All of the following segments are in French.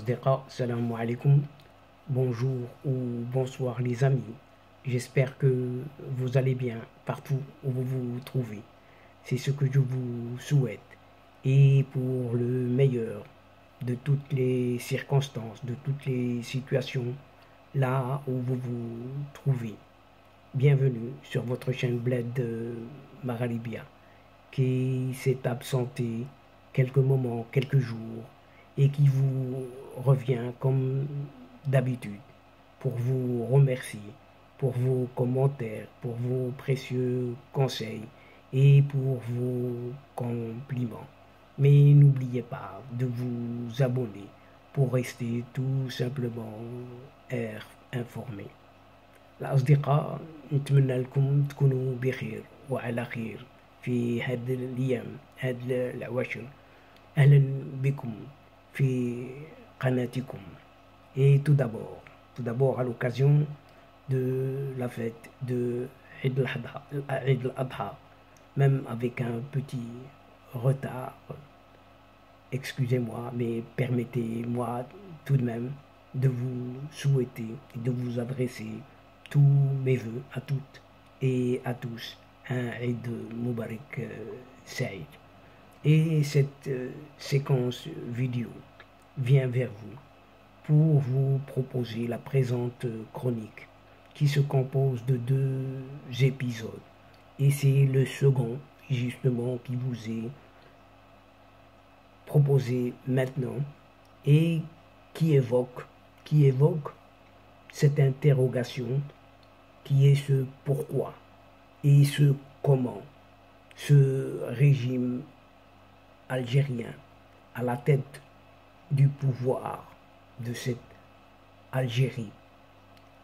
Asdeqa, salam alaikum, bonjour ou bonsoir les amis. J'espère que vous allez bien partout où vous vous trouvez. C'est ce que je vous souhaite. Et pour le meilleur de toutes les circonstances, de toutes les situations, là où vous vous trouvez. Bienvenue sur votre chaîne Bled de Maralibia, qui s'est absenté quelques moments, quelques jours, et qui vous revient comme d'habitude pour vous remercier pour vos commentaires, pour vos précieux conseils et pour vos compliments. Mais n'oubliez pas de vous abonner pour rester tout simplement informé. الأصدقاء نتمنى لكم تكونوا بخير وعلى خير في هذه الأيام هذه العواشر. أهلا بكم في قناتكم. Et tout d'abord à l'occasion de la fête de Eid al-Adha, même avec un petit retard, excusez-moi, mais permettez-moi tout de même de vous souhaiter et de vous adresser tous mes voeux à toutes et à tous un Eid Mubarak Saïd. Et cette séquence vidéo vient vers vous pour vous proposer la présente chronique qui se compose de 2 épisodes. Et c'est le second, justement, qui vous est proposé maintenant et qui évoque cette interrogation qui est ce pourquoi et ce comment ce régime algérien à la tête du pouvoir de cette Algérie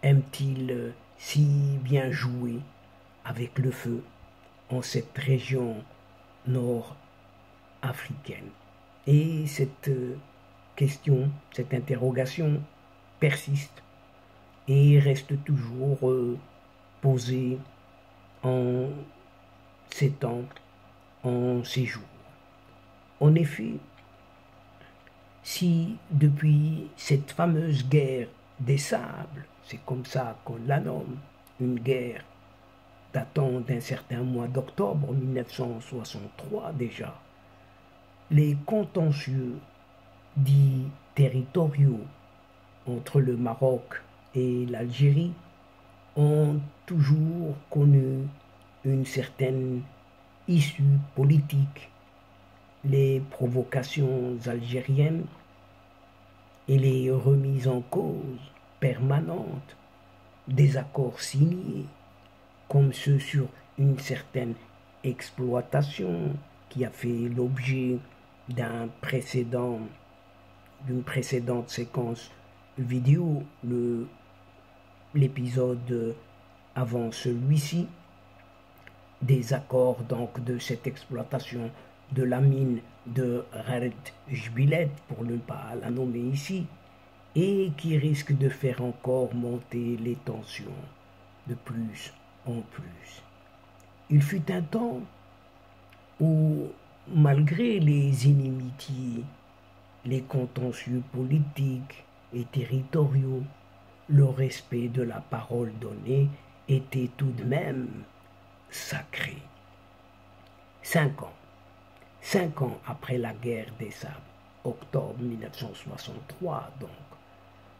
aime-t-il si bien jouer avec le feu en cette région nord-africaine? Et cette question, cette interrogation persiste et reste toujours posée en ces temps, en ces jours. En effet, si depuis cette fameuse guerre des sables, c'est comme ça qu'on la nomme, une guerre datant d'un certain mois d'octobre 1963 déjà, les contentieux dits territoriaux entre le Maroc et l'Algérie ont toujours connu une certaine issue politique. Les provocations algériennes et les remises en cause permanentes des accords signés, comme ceux sur une certaine exploitation qui a fait l'objet d'une précédente séquence vidéo, l'épisode avant celui-ci, des accords donc de cette exploitation de la mine de Gharet Jbilet, pour ne pas la nommer ici, et qui risque de faire encore monter les tensions de plus en plus. Il fut un temps où, malgré les inimitiés, les contentieux politiques et territoriaux, le respect de la parole donnée était tout de même sacré. 5 ans après la guerre des sables, octobre 1963 donc,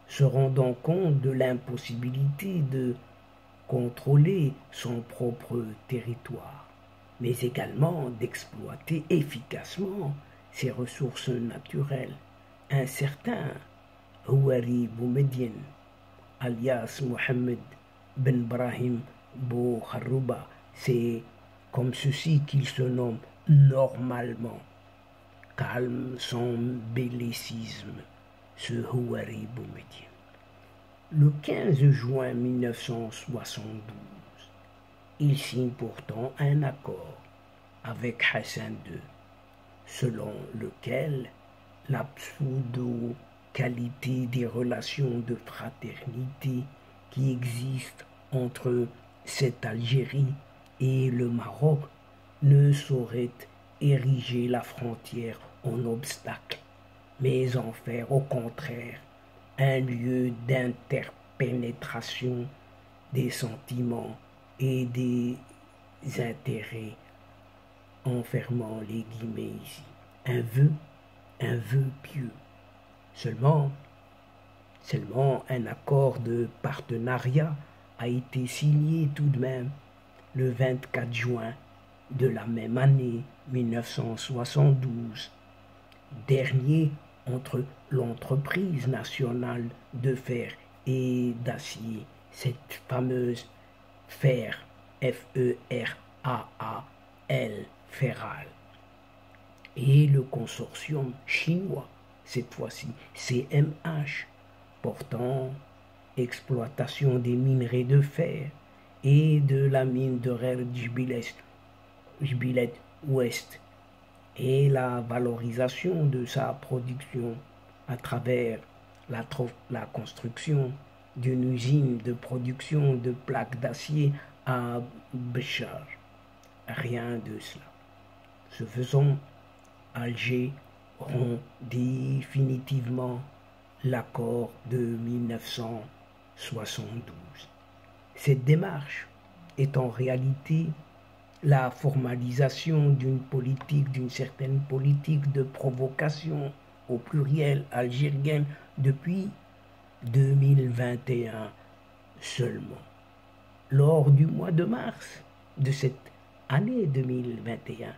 se rendant compte de l'impossibilité de contrôler son propre territoire, mais également d'exploiter efficacement ses ressources naturelles, un certain Houari Boumediene, alias Mohamed Ben Brahim Bouharouba, c'est comme ceci qu'il se nomme normalement, calme son bellicisme, ce Houari Boumediene. Le 15 juin 1972, il signe pourtant un accord avec Hassan II, selon lequel la pseudo-qualité des relations de fraternité qui existent entre cette Algérie et le Maroc ne saurait ériger la frontière en obstacle mais en faire au contraire un lieu d'interpénétration des sentiments et des intérêts, en fermant les guillemets ici. Un vœu pieux. Seulement un accord de partenariat a été signé tout de même le 24 juin de la même année 1972, dernier entre l'entreprise nationale de fer et d'acier, cette fameuse Fer, F-E-R-A-A-L, Ferral, et le consortium chinois, cette fois-ci CMH, portant exploitation des minerais de fer et de la mine de Rare Gibelet Ouest et la valorisation de sa production à travers la construction d'une usine de production de plaques d'acier à Béchar. Rien de cela. Ce faisant, Alger rompt définitivement l'accord de 1972. Cette démarche est en réalité la formalisation d'une certaine politique de provocation au pluriel algérienne depuis 2021 seulement. Lors du mois de mars de cette année 2021,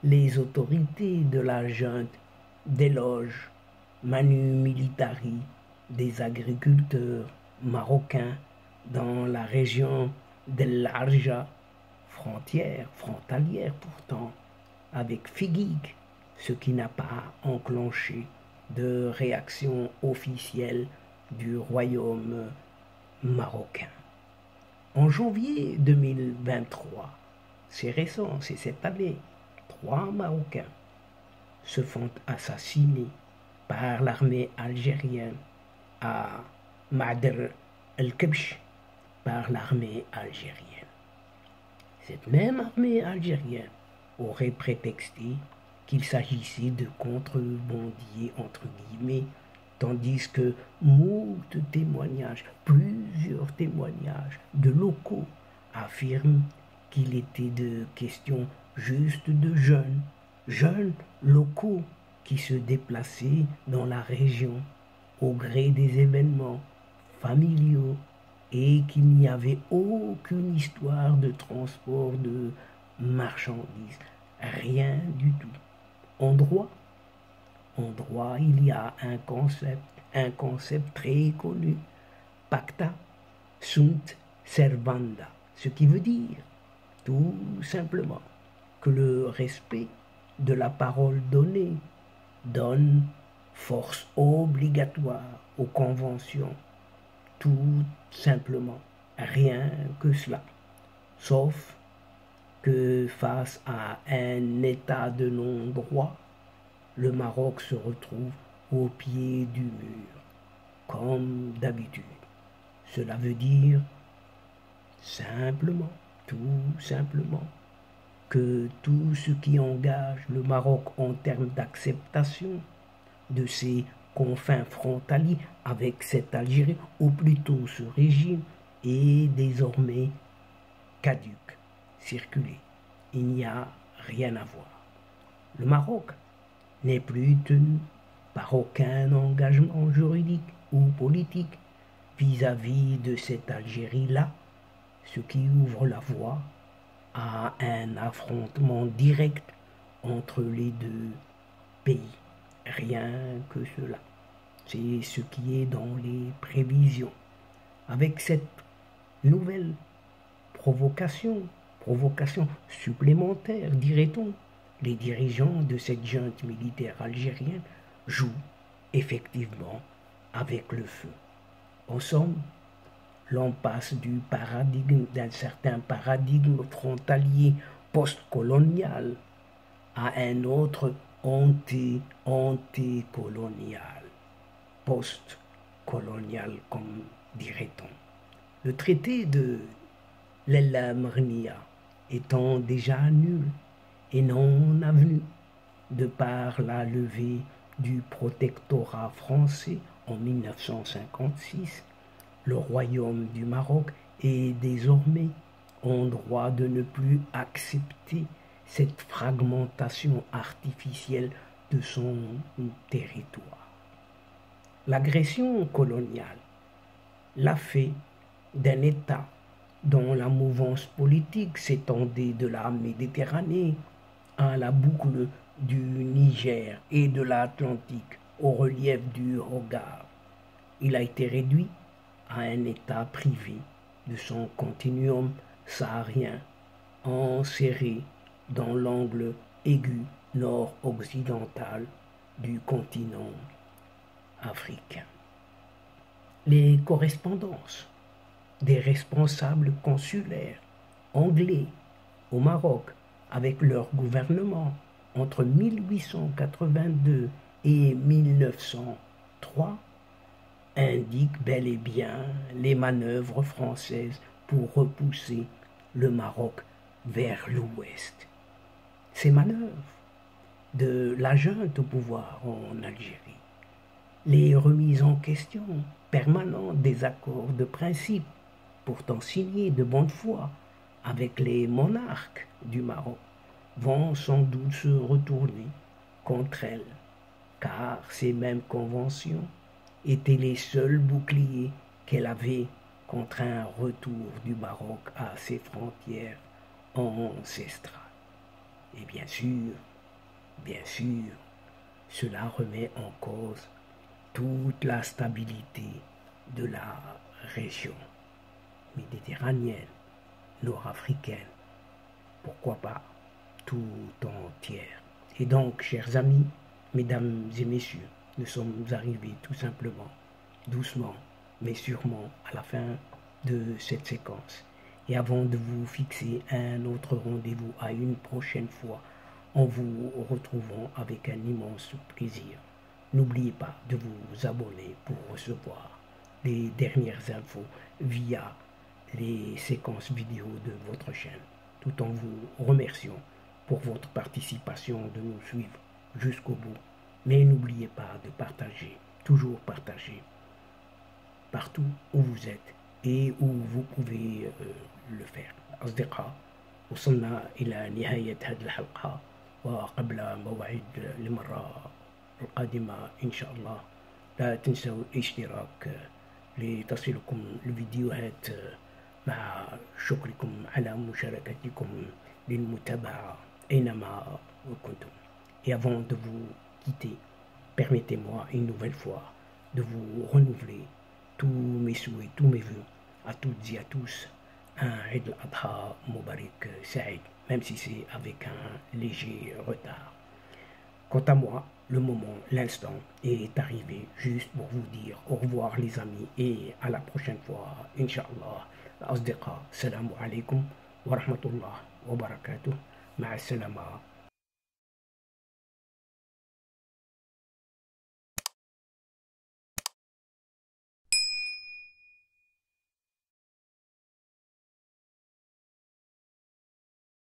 les autorités de la junte délogent Manu Militari des agriculteurs marocains dans la région de l'Arja, frontalière pourtant avec Figuig, ce qui n'a pas enclenché de réaction officielle du royaume marocain. En janvier 2023, c'est récent, c'est cette année, 3 Marocains se font assassiner par l'armée algérienne à Madr el-Kebch, par l'armée algérienne. Cette même armée algérienne aurait prétexté qu'il s'agissait de contrebandiers entre guillemets, tandis que plusieurs témoignages de locaux affirment qu'il était de question juste de jeunes locaux qui se déplaçaient dans la région au gré des événements familiaux et qu'il n'y avait aucune histoire de transport de marchandises, rien du tout. En droit, il y a un concept très connu, pacta sunt servanda, ce qui veut dire tout simplement que le respect de la parole donnée donne force obligatoire aux conventions. Tout simplement, rien que cela. Sauf que face à un état de non-droit, le Maroc se retrouve au pied du mur, comme d'habitude. Cela veut dire tout simplement, que tout ce qui engage le Maroc en termes d'acceptation de ses confins frontaliers avec cette Algérie, ou plutôt ce régime, est désormais caduque, circulé. Il n'y a rien à voir. Le Maroc n'est plus tenu par aucun engagement juridique ou politique vis-à-vis de cette Algérie-là, ce qui ouvre la voie à un affrontement direct entre les deux pays. Rien que cela. C'est ce qui est dans les prévisions. Avec cette nouvelle provocation supplémentaire, dirait-on, les dirigeants de cette junte militaire algérienne jouent effectivement avec le feu. En somme, l'on passe d'un certain paradigme frontalier post-colonial à un autre antécolonial, post-colonial comme dirait-on. Le traité de l'El Mrnia étant déjà nul et non avenu de par la levée du protectorat français en 1956, le royaume du Maroc est désormais en droit de ne plus accepter cette fragmentation artificielle de son territoire. L'agression coloniale l'a fait d'un État dont la mouvance politique s'étendait de la Méditerranée à la boucle du Niger et de l'Atlantique au relief du regard. Il a été réduit à un État privé de son continuum saharien, enserré dans l'angle aigu nord-occidental du continent africain. Les correspondances des responsables consulaires anglais au Maroc avec leur gouvernement entre 1882 et 1903 indiquent bel et bien les manœuvres françaises pour repousser le Maroc vers l'ouest. Ces manœuvres de la junte au pouvoir en Algérie, les remises en question permanentes des accords de principe pourtant signés de bonne foi avec les monarques du Maroc vont sans doute se retourner contre elles, car ces mêmes conventions étaient les seuls boucliers qu'elle avait contre un retour du Maroc à ses frontières ancestrales. Et bien sûr, cela remet en cause toute la stabilité de la région méditerranéenne, nord-africaine, pourquoi pas tout entière. Et donc, chers amis, mesdames et messieurs, nous sommes arrivés tout simplement, doucement, mais sûrement à la fin de cette séquence. Et avant de vous fixer un autre rendez-vous à une prochaine fois, en vous retrouvant avec un immense plaisir, n'oubliez pas de vous abonner pour recevoir les dernières infos via les séquences vidéo de votre chaîne, tout en vous remerciant pour votre participation de nous suivre jusqu'au bout. Mais n'oubliez pas de partager, toujours partager, partout où vous êtes et où vous pouvez le faire. أصدقاء، وصلنا إلى نهاية هذه الحلقة، وقبل موعد المرة القادمة إن شاء الله لا تنسوا الاشتراك لتصلكم الفيديوهات مع شكركم على مشاركتكم للمتابعة أينما كنتم. Et avant de vous quitter, permettez-moi une nouvelle fois de vous renouveler tous mes souhaits, tous mes vœux à toutes et à tous. Un Eid al-Adha Mubarak Saïd, même si c'est avec un léger retard. Quant à moi, le moment, l'instant est arrivé juste pour vous dire au revoir les amis et à la prochaine fois, Inch'Allah. أصدقاء، السلام عليكم ورحمة الله وبركاته. مع السلامة.